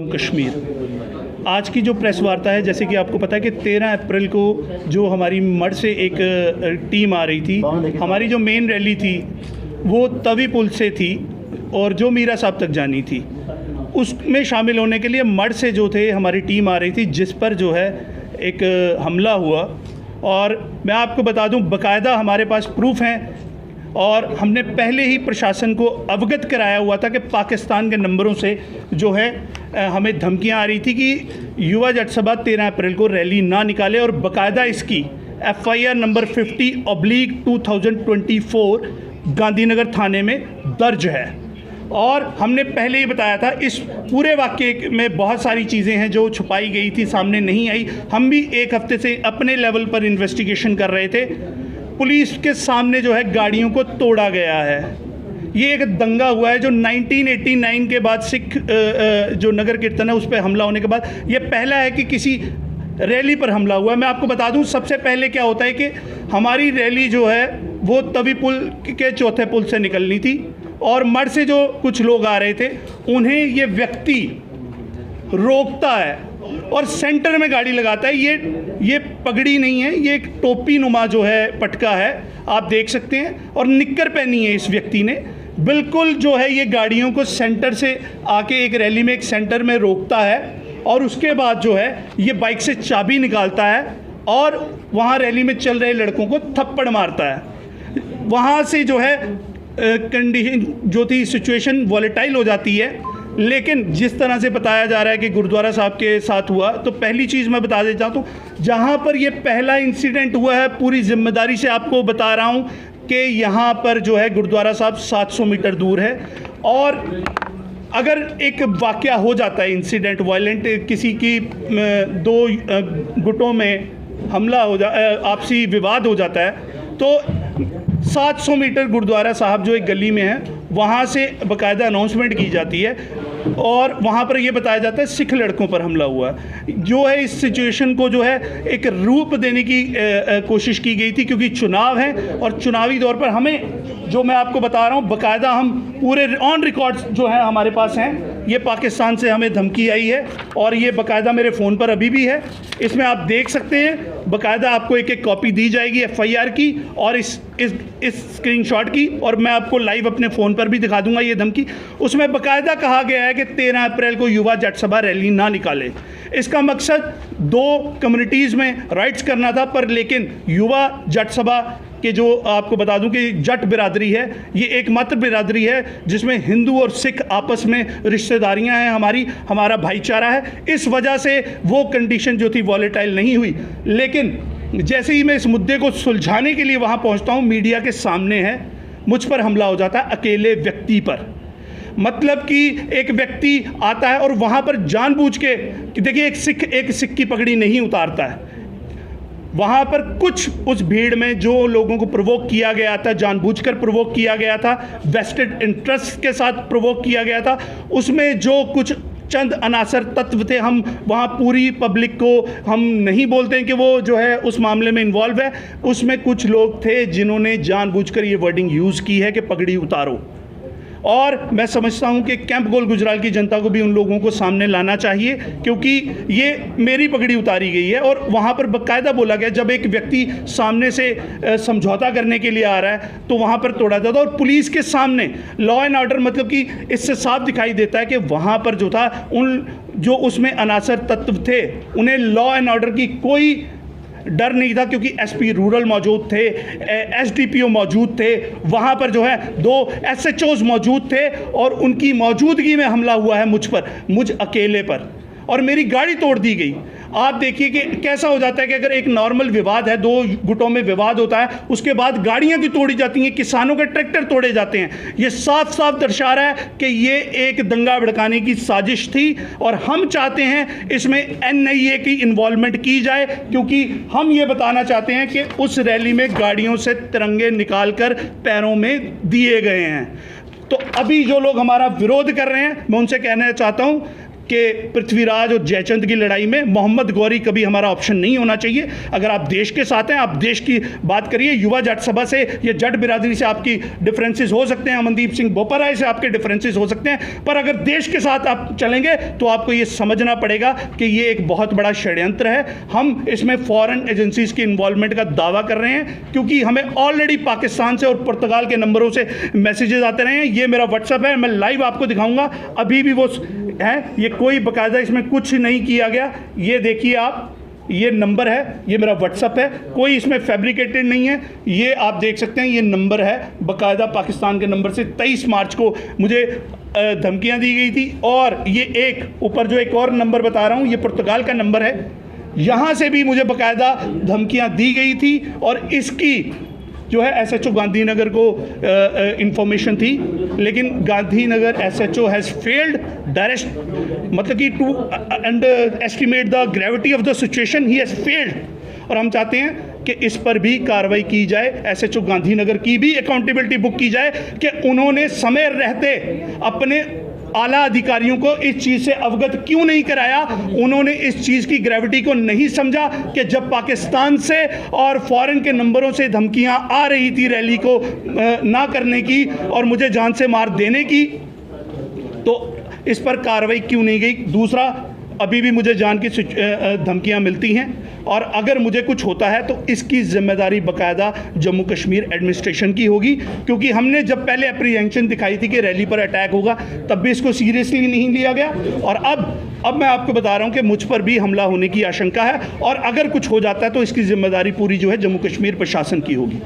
कश्मीर। आज की जो प्रेस वार्ता है, जैसे कि आपको पता है कि 13 अप्रैल को जो हमारी मड से एक टीम आ रही थी, हमारी जो मेन रैली थी वो तवी पुल से थी और जो मीरा साहब तक जानी थी, उसमें शामिल होने के लिए मड से जो थे हमारी टीम आ रही थी, जिस पर जो है एक हमला हुआ। और मैं आपको बता दूं, बाकायदा हमारे पास प्रूफ हैं और हमने पहले ही प्रशासन को अवगत कराया हुआ था कि पाकिस्तान के नंबरों से जो है हमें धमकियां आ रही थी कि युवा जट सभा 13 अप्रैल को रैली ना निकाले, और बाकायदा इसकी FIR नंबर 50/2024 गांधीनगर थाने में दर्ज है। और हमने पहले ही बताया था, इस पूरे वाक़ये में बहुत सारी चीज़ें हैं जो छुपाई गई थी, सामने नहीं आई। हम भी एक हफ्ते से अपने लेवल पर इन्वेस्टिगेशन कर रहे थे। पुलिस के सामने जो है गाड़ियों को तोड़ा गया है। ये एक दंगा हुआ है जो 1989 के बाद सिख जो नगर कीर्तन है उस पर हमला होने के बाद ये पहला है कि किसी रैली पर हमला हुआ है। मैं आपको बता दूं, सबसे पहले क्या होता है कि हमारी रैली जो है वो तवी पुल के चौथे पुल से निकलनी थी और मड से जो कुछ लोग आ रहे थे उन्हें ये व्यक्ति रोकता है और सेंटर में गाड़ी लगाता है। ये पगड़ी नहीं है, ये एक टोपी नुमा जो है पटका है, आप देख सकते हैं, और निक्कर पहनी है इस व्यक्ति ने। बिल्कुल जो है ये गाड़ियों को सेंटर से आके एक रैली में एक सेंटर में रोकता है और उसके बाद जो है ये बाइक से चाबी निकालता है और वहाँ रैली में चल रहे लड़कों को थप्पड़ मारता है। वहाँ से जो है कंडीशन जो थी, सिचुएशन वॉलेटाइल हो जाती है। लेकिन जिस तरह से बताया जा रहा है कि गुरुद्वारा साहब के साथ हुआ, तो पहली चीज़ मैं बता देता हूँ, जहाँ पर ये पहला इंसिडेंट हुआ है, पूरी जिम्मेदारी से आपको बता रहा हूँ कि यहाँ पर जो है गुरुद्वारा साहब 700 मीटर दूर है। और अगर एक वाक़या हो जाता है, इंसिडेंट वायलेंट, किसी की दो गुटों में हमला हो आपसी विवाद हो जाता है, तो 700 मीटर गुरुद्वारा साहब जो एक गली में है वहाँ से बाकायदा अनाउंसमेंट की जाती है और वहाँ पर यह बताया जाता है सिख लड़कों पर हमला हुआ है। जो है इस सिचुएशन को जो है एक रूप देने की कोशिश की गई थी, क्योंकि चुनाव है और चुनावी दौर पर हमें, जो मैं आपको बता रहा हूँ, बाकायदा हम पूरे ऑन रिकॉर्ड जो है हमारे पास हैं। ये पाकिस्तान से हमें धमकी आई है और ये बाकायदा मेरे फ़ोन पर अभी भी है। इसमें आप देख सकते हैं, बाकायदा आपको एक एक कॉपी दी जाएगी FIR की और इस स्क्रीनशॉट की, और मैं आपको लाइव अपने फ़ोन पर भी दिखा दूंगा ये धमकी। उसमें बाकायदा कहा गया है कि 13 अप्रैल को युवा जट सभा रैली ना निकाले। इसका मकसद दो कम्युनिटीज़ में राइट्स करना था, पर लेकिन युवा जट सभा कि जो आपको बता दूं कि जट बिरादरी है, ये एकमात्र बिरादरी है जिसमें हिंदू और सिख आपस में रिश्तेदारियां हैं, हमारा भाईचारा है। इस वजह से वो कंडीशन जो थी वॉलेटाइल नहीं हुई। लेकिन जैसे ही मैं इस मुद्दे को सुलझाने के लिए वहाँ पहुँचता हूँ, मीडिया के सामने है, मुझ पर हमला हो जाता है अकेले व्यक्ति पर। मतलब कि एक व्यक्ति आता है और वहाँ पर जानबूझ के, देखिए एक सिख की पगड़ी नहीं उतारता है। वहाँ पर कुछ उस भीड़ में जो लोगों को प्रोवोक किया गया था, जानबूझकर प्रोवोक किया गया था, वेस्टेड इंटरेस्ट के साथ प्रोवोक किया गया था, उसमें जो कुछ चंद अनासर तत्व थे, हम वहाँ पूरी पब्लिक को हम नहीं बोलते हैं कि वो जो है उस मामले में इन्वॉल्व है। उसमें कुछ लोग थे जिन्होंने जानबूझकर ये वर्डिंग यूज़ की है कि पगड़ी उतारो। और मैं समझता हूं कि कैंप गोल गुजराल की जनता को भी उन लोगों को सामने लाना चाहिए, क्योंकि ये मेरी पगड़ी उतारी गई है। और वहाँ पर बाकायदा बोला गया, जब एक व्यक्ति सामने से समझौता करने के लिए आ रहा है तो वहाँ पर तोड़ा जाता है। और पुलिस के सामने लॉ एंड ऑर्डर, मतलब कि इससे साफ दिखाई देता है कि वहाँ पर जो था, उन जो उसमें अनासर तत्व थे उन्हें लॉ एंड ऑर्डर की कोई डर नहीं था, क्योंकि SP रूरल मौजूद थे, SDPO मौजूद थे, वहाँ पर जो है 2 SHOs मौजूद थे, और उनकी मौजूदगी में हमला हुआ है मुझ अकेले पर, और मेरी गाड़ी तोड़ दी गई। आप देखिए कि कैसा हो जाता है कि अगर एक नॉर्मल विवाद है, दो गुटों में विवाद होता है, उसके बाद गाड़ियां भी तोड़ी जाती हैं, किसानों के ट्रैक्टर तोड़े जाते हैं। ये साफ साफ दर्शा रहा है कि ये एक दंगा भड़काने की साजिश थी और हम चाहते हैं इसमें NIA की इन्वॉल्वमेंट की जाए, क्योंकि हम ये बताना चाहते हैं कि उस रैली में गाड़ियों से तिरंगे निकाल कर पैरों में दिए गए हैं। तो अभी जो लोग हमारा विरोध कर रहे हैं, मैं उनसे कहना चाहता हूँ कि पृथ्वीराज और जयचंद की लड़ाई में मोहम्मद गौरी कभी हमारा ऑप्शन नहीं होना चाहिए। अगर आप देश के साथ हैं, आप देश की बात करिए। युवा जट सभा से या जट बिरादरी से आपकी डिफरेंसेस हो सकते हैं, अमनदीप सिंह बोपाराय से आपके डिफरेंसेस हो सकते हैं, पर अगर देश के साथ आप चलेंगे तो आपको ये समझना पड़ेगा कि ये एक बहुत बड़ा षड्यंत्र है। हम इसमें फॉरेन एजेंसीज की इन्वॉल्वमेंट का दावा कर रहे हैं, क्योंकि हमें ऑलरेडी पाकिस्तान से और पुर्तगाल के नंबरों से मैसेजेस आते रहे हैं। ये मेरा व्हाट्सएप है, मैं लाइव आपको दिखाऊंगा, अभी भी वो है। ये कोई बाकायदा इसमें कुछ नहीं किया गया। ये देखिए आप, ये नंबर है, ये मेरा व्हाट्सएप है, कोई इसमें फैब्रिकेटेड नहीं है। ये आप देख सकते हैं, ये नंबर है बाकायदा पाकिस्तान के नंबर से 23 मार्च को मुझे धमकियां दी गई थी। और ये एक ऊपर जो एक और नंबर बता रहा हूँ, ये पुर्तगाल का नंबर है, यहाँ से भी मुझे बाकायदा धमकियां दी गई थी। और इसकी जो है एसएचओ गांधीनगर को इंफॉर्मेशन थी, लेकिन Gandhinagar SHO has failed direct, मतलब कि to underestimate the gravity of the situation, he has failed. और हम चाहते हैं कि इस पर भी कार्रवाई की जाए, एसएचओ गांधीनगर की भी अकाउंटेबिलिटी बुक की जाए कि उन्होंने समय रहते अपने आला अधिकारियों को इस चीज़ से अवगत क्यों नहीं कराया। उन्होंने इस चीज़ की ग्रेविटी को नहीं समझा कि जब पाकिस्तान से और फॉरेन के नंबरों से धमकियां आ रही थी रैली को ना करने की और मुझे जान से मार देने की, तो इस पर कार्रवाई क्यों नहीं गई। दूसरा, अभी भी मुझे जान की धमकियां मिलती हैं, और अगर मुझे कुछ होता है तो इसकी जिम्मेदारी बाकायदा जम्मू कश्मीर एडमिनिस्ट्रेशन की होगी, क्योंकि हमने जब पहले अप्रीहेंशन दिखाई थी कि रैली पर अटैक होगा, तब भी इसको सीरियसली नहीं लिया गया। और अब मैं आपको बता रहा हूं कि मुझ पर भी हमला होने की आशंका है, और अगर कुछ हो जाता है तो इसकी जिम्मेदारी पूरी जो है जम्मू कश्मीर प्रशासन की होगी।